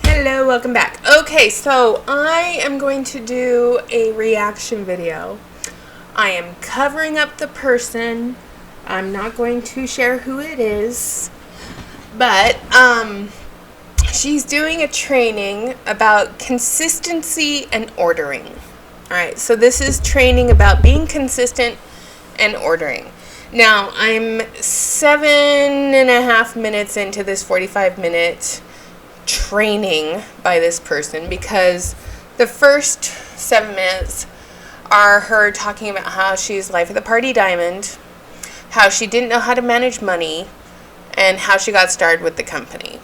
Hello, welcome back. Okay, so I am going to do a reaction video. I am covering up the person. I'm not going to share who it is, but she's doing a training about consistency and ordering. Alright, so this is training about being consistent and ordering. Now, I'm 7.5 minutes into this 45-minute training by this person, because the first 7 minutes are her talking about how she's life of the party diamond, how she didn't know how to manage money, and how she got started with the company.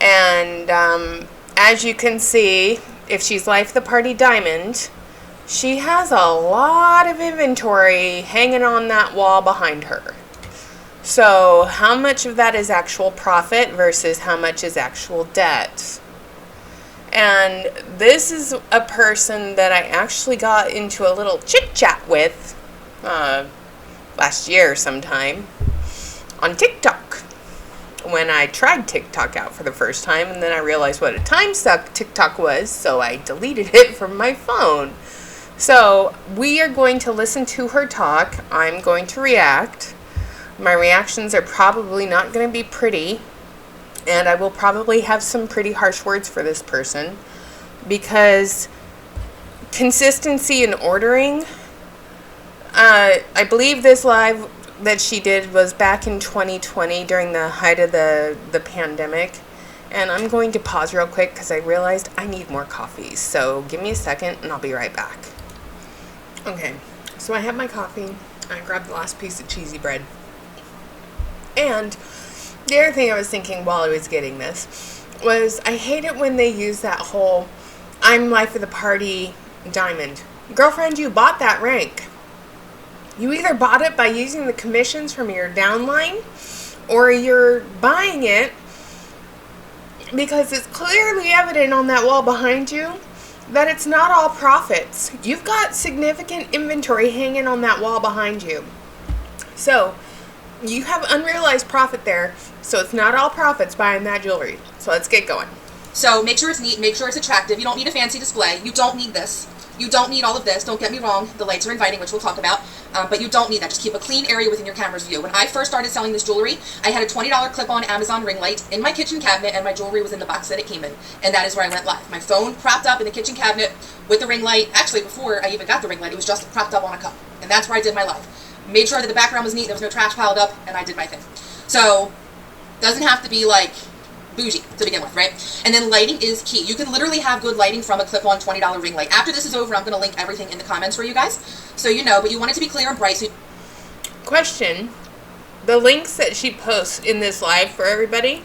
And as you can see, if she's life of the party diamond, she has a lot of inventory hanging on that wall behind her. So how much of that is actual profit versus how much is actual debt? And this is a person that I actually got into a little chit-chat with last year sometime on TikTok, when I tried TikTok out for the first time, and then I realized what a time suck TikTok was, so I deleted it from my phone. So we are going to listen to her talk. I'm going to react. My reactions are probably not going to be pretty, and I will probably have some pretty harsh words for this person, because consistency in ordering, I believe this live that she did was back in 2020 during the height of the pandemic. And I'm going to pause real quick because I realized I need more coffee. So give me a second and I'll be right back. Okay, so I have my coffee. I grabbed the last piece of cheesy bread. And the other thing I was thinking while I was getting this was, I hate it when they use that whole I'm life of the party diamond. Girlfriend, you bought that rank. You either bought it by using the commissions from your downline, or you're buying it because it's clearly evident on that wall behind you that it's not all profits. You've got significant inventory hanging on that wall behind you. So you have unrealized profit there, so it's not all profits buying that jewelry. So let's get going. So make sure it's neat, make sure it's attractive. You don't need a fancy display. You don't need this. You don't need all of this. Don't get me wrong. The lights are inviting, which we'll talk about. But you don't need that. Just keep a clean area within your camera's view. When I first started selling this jewelry, I had a $20 clip-on Amazon ring light in my kitchen cabinet, and my jewelry was in the box that it came in. And that is where I went live. My phone propped up in the kitchen cabinet with the ring light. Actually, before I even got the ring light, it was just propped up on a cup. And that's where I did my live. Made sure that the background was neat, there was no trash piled up, and I did my thing. So, doesn't have to be like bougie to begin with, right? And then lighting is key. You can literally have good lighting from a clip-on $20 ring light. After this is over, I'm going to link everything in the comments for you guys, so you know, but you want it to be clear and bright. So Question: the links that she posts in this live for everybody,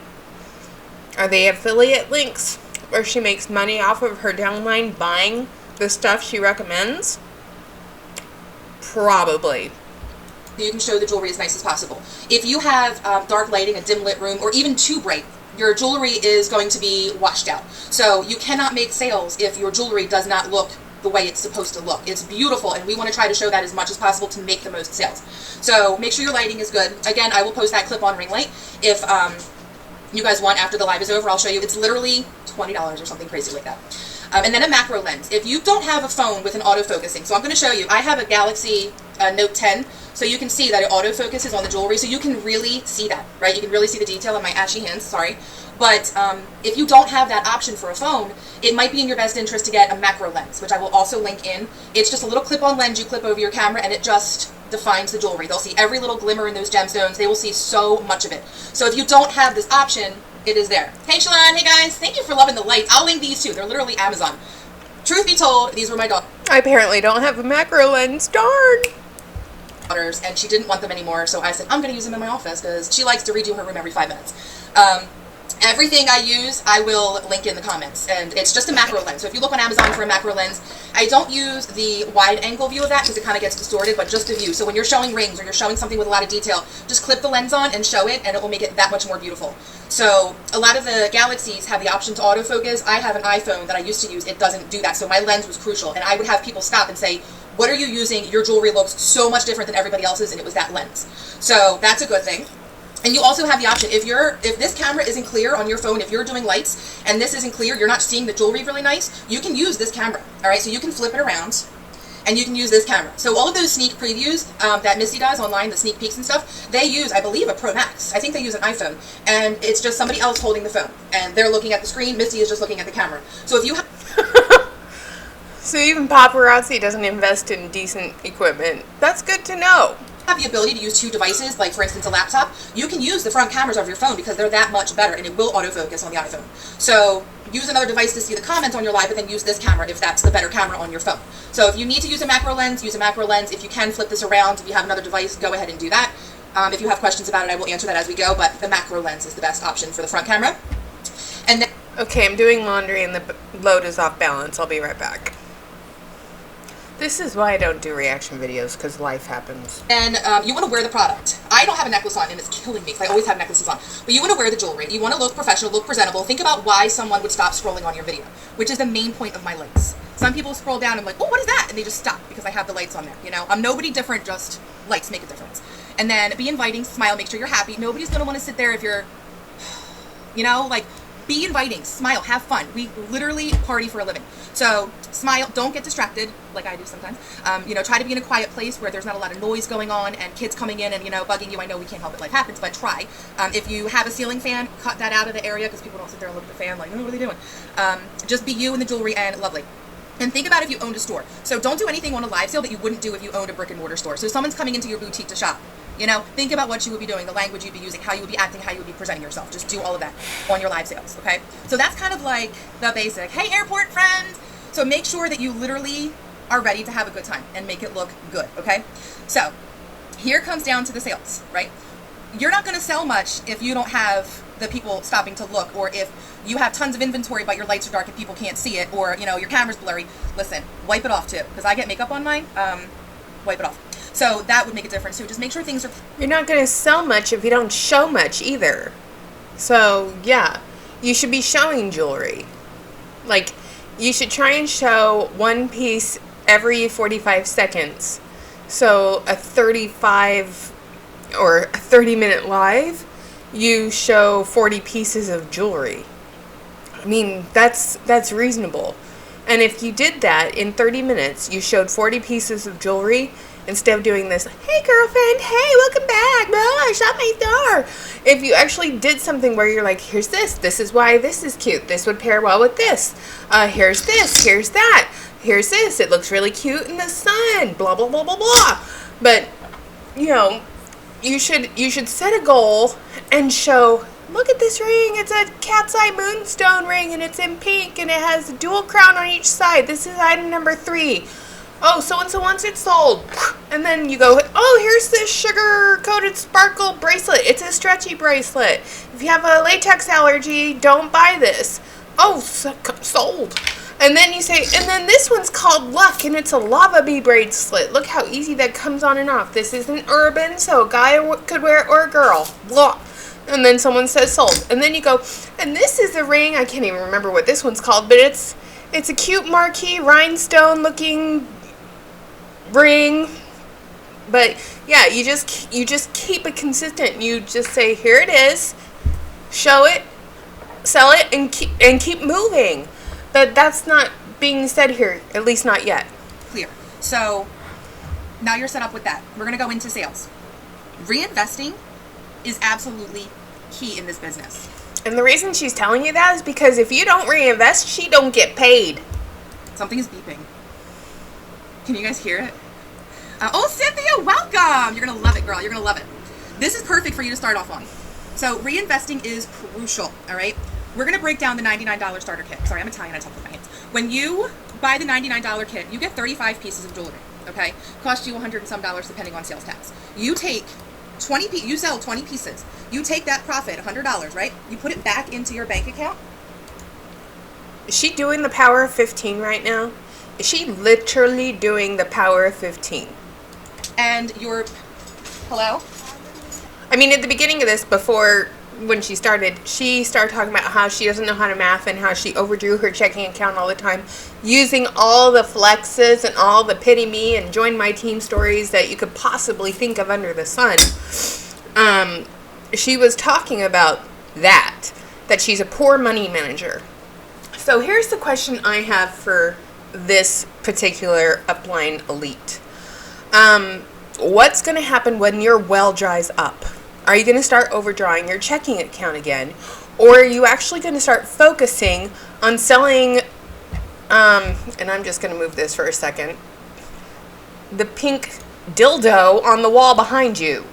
are they affiliate links where she makes money off of her downline buying the stuff she recommends? Probably. You can show the jewelry as nice as possible. If you have dark lighting, a dim lit room, or even too bright, your jewelry is going to be washed out. So you cannot make sales if your jewelry does not look the way it's supposed to look. It's beautiful, and we want to try to show that as much as possible to make the most sales. So make sure your lighting is good. Again, I will post that clip-on ring light. If you guys want, after the live is over, I'll show you. It's literally $20 or something crazy like that. And then a macro lens. If you don't have a phone with an autofocusing, so I'm going to show you. I have a Galaxy Note 10, so you can see that it autofocuses on the jewelry, so you can really see that, right? You can really see the detail on my ashy hands, sorry. But if you don't have that option for a phone, it might be in your best interest to get a macro lens, which I will also link in. It's just a little clip-on lens you clip over your camera, and it just defines the jewelry. They'll see every little glimmer in those gemstones. They will see so much of it. So if you don't have this option, it is there. Hey Shalon, hey guys, thank you for loving the lights. I'll link these too. They're literally Amazon. Truth be told, these were my daughters. I apparently don't have a macro lens, darn. And she didn't want them anymore, so I said, I'm going to use them in my office, because she likes to redo her room every 5 minutes. Everything I use, I will link in the comments, and it's just a macro lens. So if you look on Amazon for a macro lens, I don't use the wide angle view of that because it kind of gets distorted, but just a view. So when you're showing rings or you're showing something with a lot of detail, just clip the lens on and show it, and it will make it that much more beautiful. So a lot of the Galaxies have the option to autofocus. I have an iPhone that I used to use. It doesn't do that, so my lens was crucial, and I would have people stop and say, what are you using? Your jewelry looks so much different than everybody else's, and it was that lens. So that's a good thing. And you also have the option, if this camera isn't clear on your phone, if you're doing lights and this isn't clear, you're not seeing the jewelry really nice, you can use this camera. All right, so you can flip it around and you can use this camera. So all of those sneak previews that Misty does online, the sneak peeks and stuff, they use, I believe, a Pro Max. I think they use an iPhone, and it's just somebody else holding the phone, and they're looking at the screen. Misty is just looking at the camera. So if you So even paparazzi doesn't invest in decent equipment. That's good to know. have the ability to use two devices, like for instance a laptop, you can use the front cameras of your phone because they're that much better, and it will autofocus on the iPhone. So use another device to see the comments on your live, but then use this camera if that's the better camera on your phone. So if you need to use a macro lens, use a macro lens. If you can flip this around, if you have another device, go ahead and do that. If you have questions about it, I will answer that as we go, but the macro lens is the best option for the front camera. And then, okay, I'm doing laundry and the load is off balance. I'll be right back. This is why I don't do reaction videos, because life happens. and you want to wear the product. I don't have a necklace on, and it's killing me because I always have necklaces on. But you want to wear the jewelry. You want to look professional, look presentable. Think about why someone would stop scrolling on your video, which is the main point of my lights. Some people scroll down and like, oh, what is that? And they just stop because I have the lights on there. You know, I'm nobody different, just lights make a difference. And then be inviting, smile, make sure you're happy. Nobody's going to want to sit there if you're, you know, like, be inviting, smile, have fun. We literally party for a living. So smile, don't get distracted like I do sometimes. You know, try to be in a quiet place where there's not a lot of noise going on and kids coming in and, you know, bugging you. I know we can't help it, life happens, but try. If you have a ceiling fan, cut that out of the area because people don't sit there and look at the fan like, oh, what are they doing? Just be you and the jewelry and lovely. And think about if you owned a store. So don't do anything on a live sale that you wouldn't do if you owned a brick and mortar store. So if someone's coming into your boutique to shop, you know, think about what you would be doing, the language you'd be using, how you would be acting, how you would be presenting yourself. Just do all of that on your live sales, okay? So that's kind of like the basic, hey, airport friends. So make sure that you literally are ready to have a good time and make it look good, okay? So here comes down to the sales, right? You're not going to sell much if you don't have the people stopping to look, or if you have tons of inventory but your lights are dark and people can't see it, or, you know, your camera's blurry. Listen, wipe it off too, because I get makeup on mine. Wipe it off. So that would make a difference too. Just make sure things are... You're not going to sell much if you don't show much either. So, yeah, you should be showing jewelry. Like, you should try and show one piece every 45 seconds. So a 35 or a 30-minute live, you show 40 pieces of jewelry. I mean, that's reasonable. And if you did that in 30 minutes, you showed 40 pieces of jewelry instead of doing this, hey girlfriend, hey, welcome back, I shot my star. If you actually did something where you're like, here's this is why this is cute, this would pair well with this, here's this, here's that, here's this, it looks really cute in the sun, blah, blah, blah, blah, blah. But, you know, you should set a goal and show, look at this ring, it's a cat's eye moonstone ring, and it's in pink, and it has a dual crown on each side. This is item number 3. Oh, so-and-so wants it sold. And then you go, oh, here's this sugar-coated sparkle bracelet. It's a stretchy bracelet. If you have a latex allergy, don't buy this. Oh, sold. And then you say, and then this one's called Luck, and it's a lava bee bracelet. Look how easy that comes on and off. This isn't urban, so a guy could wear it or a girl. Blah. And then someone says sold. And then you go, and this is a ring. I can't even remember what this one's called, but it's a cute marquee rhinestone-looking ring. But yeah, you just keep it consistent. You just say, here it is, show it, sell it, and keep moving. But that's not being said here, at least not yet. Clear. So now you're set up with that. We're going to go into sales. Reinvesting is absolutely key in this business. And the reason she's telling you that is because if you don't reinvest, she don't get paid. Something is beeping. Can you guys hear it? Oh, Cynthia, welcome! You're going to love it, girl. You're going to love it. This is perfect for you to start off on. So reinvesting is crucial, all right? We're going to break down the $99 starter kit. Sorry, I'm Italian. I talk with my hands. When you buy the $99 kit, you get 35 pieces of jewelry, okay? Cost you $100 and some depending on sales tax. You take you sell 20 pieces. You take that profit, $100, right? You put it back into your bank account. Is she doing the power of 15 right now? Is she literally doing the power of 15? And your... Hello? I mean, at the beginning of this, when she started talking about how she doesn't know how to math and how she overdrew her checking account all the time, using all the flexes and all the pity me and join my team stories that you could possibly think of under the sun. she was talking about that she's a poor money manager. So here's the question I have for this particular upline elite. What's going to happen when your well dries up? Are you going to start overdrawing your checking account again? Or are you actually going to start focusing on selling, and I'm just going to move this for a second, the pink dildo on the wall behind you?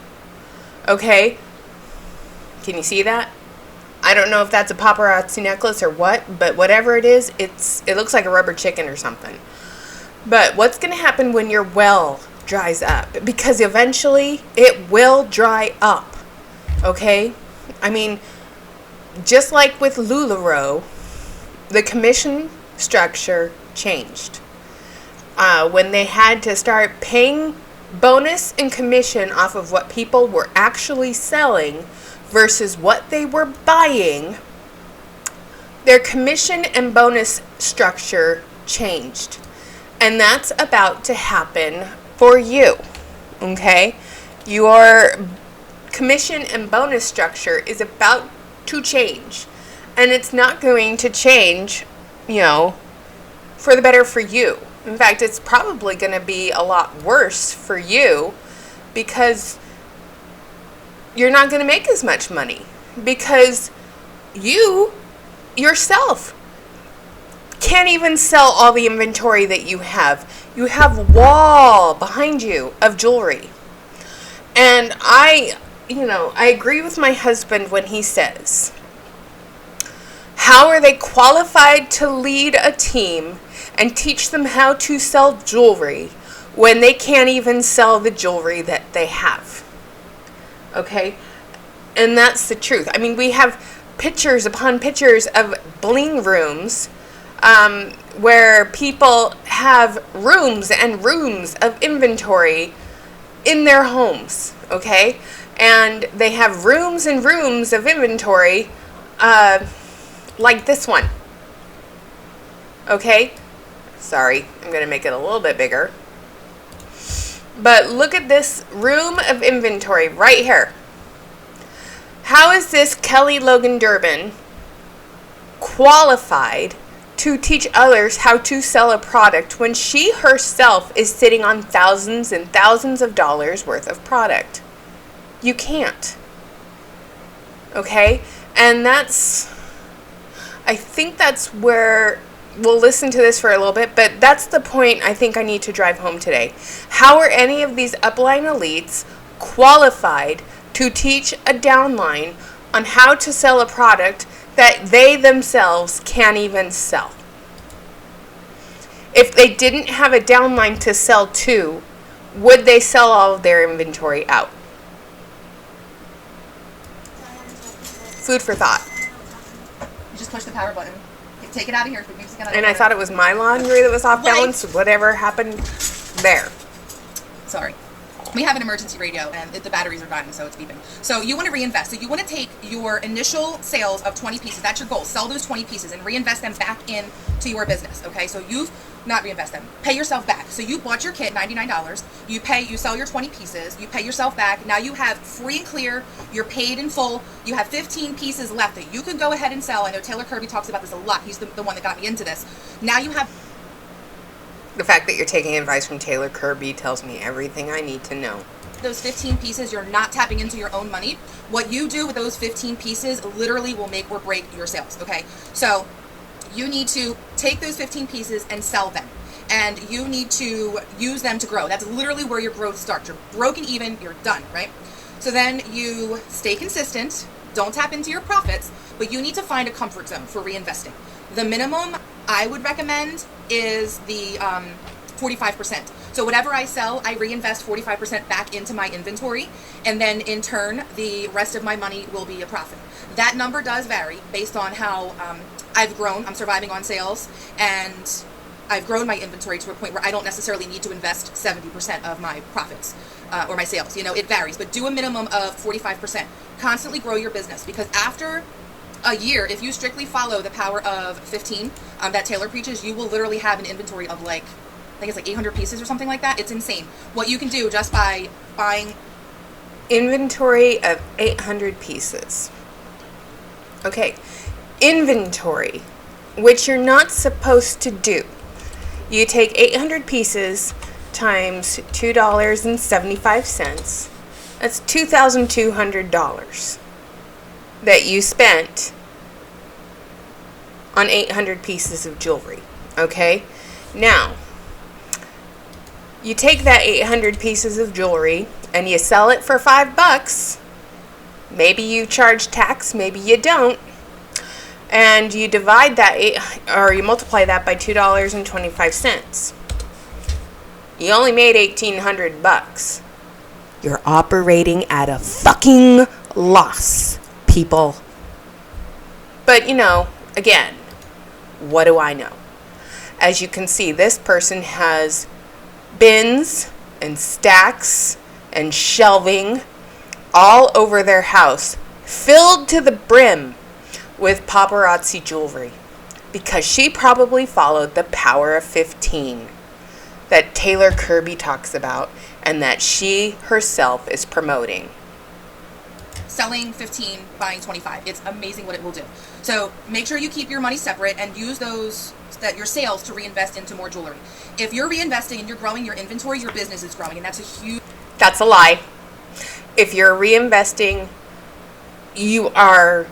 Okay? Can you see that? I don't know if that's a paparazzi necklace or what, but whatever it is, it looks like a rubber chicken or something. But what's going to happen when your well dries up? Because eventually it will dry up. Okay? I mean, just like with LuLaRoe, the commission structure changed. When they had to start paying bonus and commission off of what people were actually selling versus what they were buying, their commission and bonus structure changed. And that's about to happen for you. Okay? Your commission and bonus structure is about to change. And it's not going to change, for the better for you. In fact, it's probably going to be a lot worse for you because you're not going to make as much money because you yourself can't even sell all the inventory that you have. You have a wall behind you of jewelry. And I agree with my husband when he says, how are they qualified to lead a team and teach them how to sell jewelry when they can't even sell the jewelry that they have? Okay? And that's the truth. I mean, we have pictures upon pictures of bling rooms where people have rooms and rooms of inventory in their homes. Okay? And they have rooms and rooms of inventory like this one. Okay? Sorry, I'm going to make it a little bit bigger. But look at this room of inventory right here. How is this Kelly Logan Durbin qualified to teach others how to sell a product when she herself is sitting on thousands and thousands of dollars worth of product? You can't. Okay? And I think that's where we'll listen to this for a little bit, but that's the point I think I need to drive home today. How are any of these upline elites qualified to teach a downline on how to sell a product that they themselves can't even sell? If they didn't have a downline to sell to, would they sell all of their inventory out? Food for thought. You just push the power button. Take it out of here. And I thought it was my laundry that was off balance. Whatever happened there. Sorry. We have an emergency radio and the batteries are dying, so it's beeping. So you want to reinvest. So you want to take your initial sales of 20 pieces. That's your goal. Sell those 20 pieces and reinvest them back into your business. Okay? So not reinvest them. Pay yourself back. So you bought your kit, $99. You sell your 20 pieces. You pay yourself back. Now you have free and clear. You're paid in full. You have 15 pieces left that you can go ahead and sell. I know Taylor Kirby talks about this a lot. He's the one that got me into this. Now you have... The fact that you're taking advice from Taylor Kirby tells me everything I need to know. Those 15 pieces, you're not tapping into your own money. What you do with those 15 pieces literally will make or break your sales, okay? So you need to take those 15 pieces and sell them. And you need to use them to grow. That's literally where your growth starts. You're broken even, you're done, right? So then you stay consistent, don't tap into your profits, but you need to find a comfort zone for reinvesting. The minimum I would recommend is the 45%. So whatever I sell, I reinvest 45% back into my inventory, and then in turn, the rest of my money will be a profit. That number does vary based on how I've grown. I'm surviving on sales, and I've grown my inventory to a point where I don't necessarily need to invest 70% of my profits or my sales. It varies, but do a minimum of 45%. Constantly grow your business, because after a year, if you strictly follow the power of 15 that Taylor preaches, you will literally have an inventory of I think it's 800 pieces or something like that. It's insane what you can do just by buying inventory of 800 pieces. Okay, inventory, which you're not supposed to do. You take 800 pieces times $2.75. That's $2,200 that you spent on 800 pieces of jewelry. Okay? Now, you take that 800 pieces of jewelry and you sell it for $5. Maybe you charge tax, maybe you don't. And you divide that you multiply that by $2.25. You only made $1,800. You're operating at a fucking loss, people. But, again, what do I know? As you can see, this person has bins and stacks and shelving all over their house, filled to the brim with paparazzi jewelry, because she probably followed the power of 15 that Taylor Kirby talks about and that she herself is promoting. Selling 15, buying 25. It's amazing what it will do. So make sure you keep your money separate and use your sales to reinvest into more jewelry. If you're reinvesting and you're growing your inventory, your business is growing, and that's a huge... That's a lie. If you're reinvesting, you are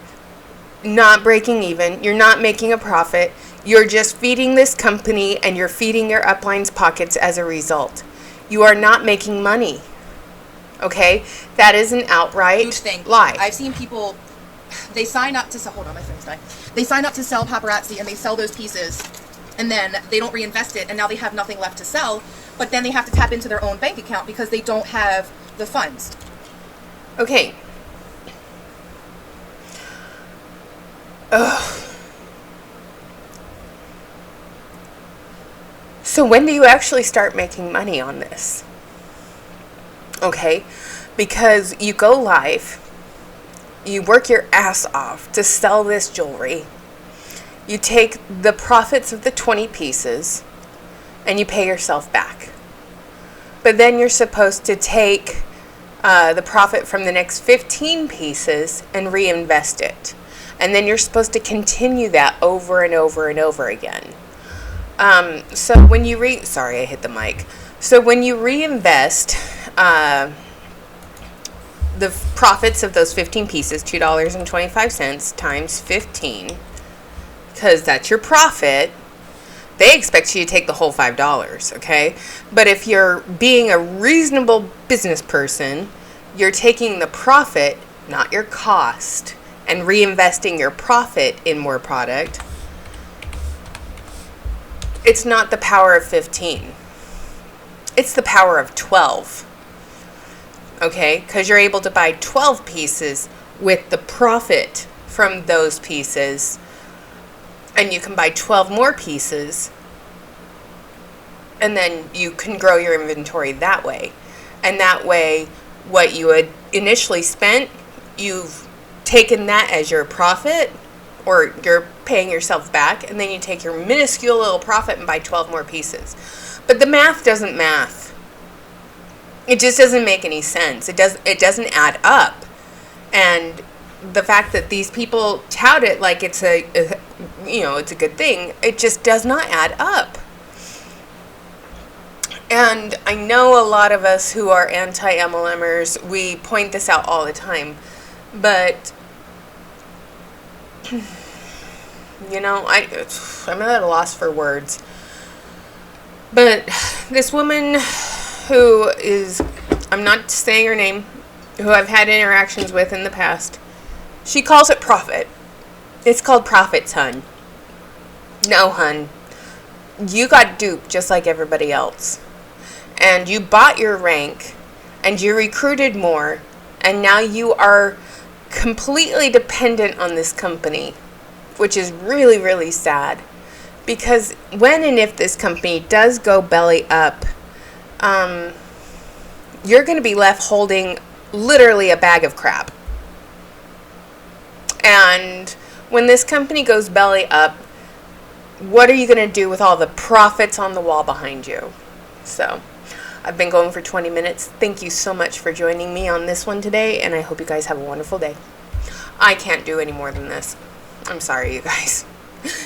not breaking even. You're not making a profit. You're just feeding this company, and you're feeding your upline's pockets as a result. You are not making money. Okay? That is an outright lie. I've seen people, they sign up to sell, hold on, my phone's dying. They sign up to sell paparazzi and they sell those pieces and then they don't reinvest it and now they have nothing left to sell, but then they have to tap into their own bank account because they don't have the funds. Okay. Ugh. So when do you actually start making money on this? Okay, because you go live, you work your ass off to sell this jewelry, you take the profits of the 20 pieces, and you pay yourself back. But then you're supposed to take the profit from the next 15 pieces and reinvest it. And then you're supposed to continue that over and over and over again. So when you sorry, I hit the mic. So when you reinvest the profits of those 15 pieces, $2.25 times 15, because that's your profit, they expect you to take the whole $5, okay? But if you're being a reasonable business person, you're taking the profit, not your cost, and reinvesting your profit in more product. It's not the power of 15. It's the power of 12. Okay? Because you're able to buy 12 pieces with the profit from those pieces. And you can buy 12 more pieces. And then you can grow your inventory that way. And that way, what you had initially spent, you've taken that as your profit, or you're paying yourself back, and then you take your minuscule little profit and buy 12 more pieces. But the math doesn't math. It just doesn't make any sense. It doesn't add up. And the fact that these people tout it like it's it's a good thing, it just does not add up. And I know a lot of us who are anti-MLMers, we point this out all the time, but I'm at a loss for words. But this woman who is, I'm not saying her name, who I've had interactions with in the past, she calls it profit. It's called profits, hun. No, hun. You got duped just like everybody else. And you bought your rank, and you recruited more, and now you are completely dependent on this company, which is really, really sad. Because when and if this company does go belly up, you're going to be left holding literally a bag of crap. And when this company goes belly up, what are you going to do with all the profits on the wall behind you? So, I've been going for 20 minutes. Thank you so much for joining me on this one today, and I hope you guys have a wonderful day. I can't do any more than this. I'm sorry, you guys.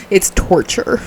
It's torture.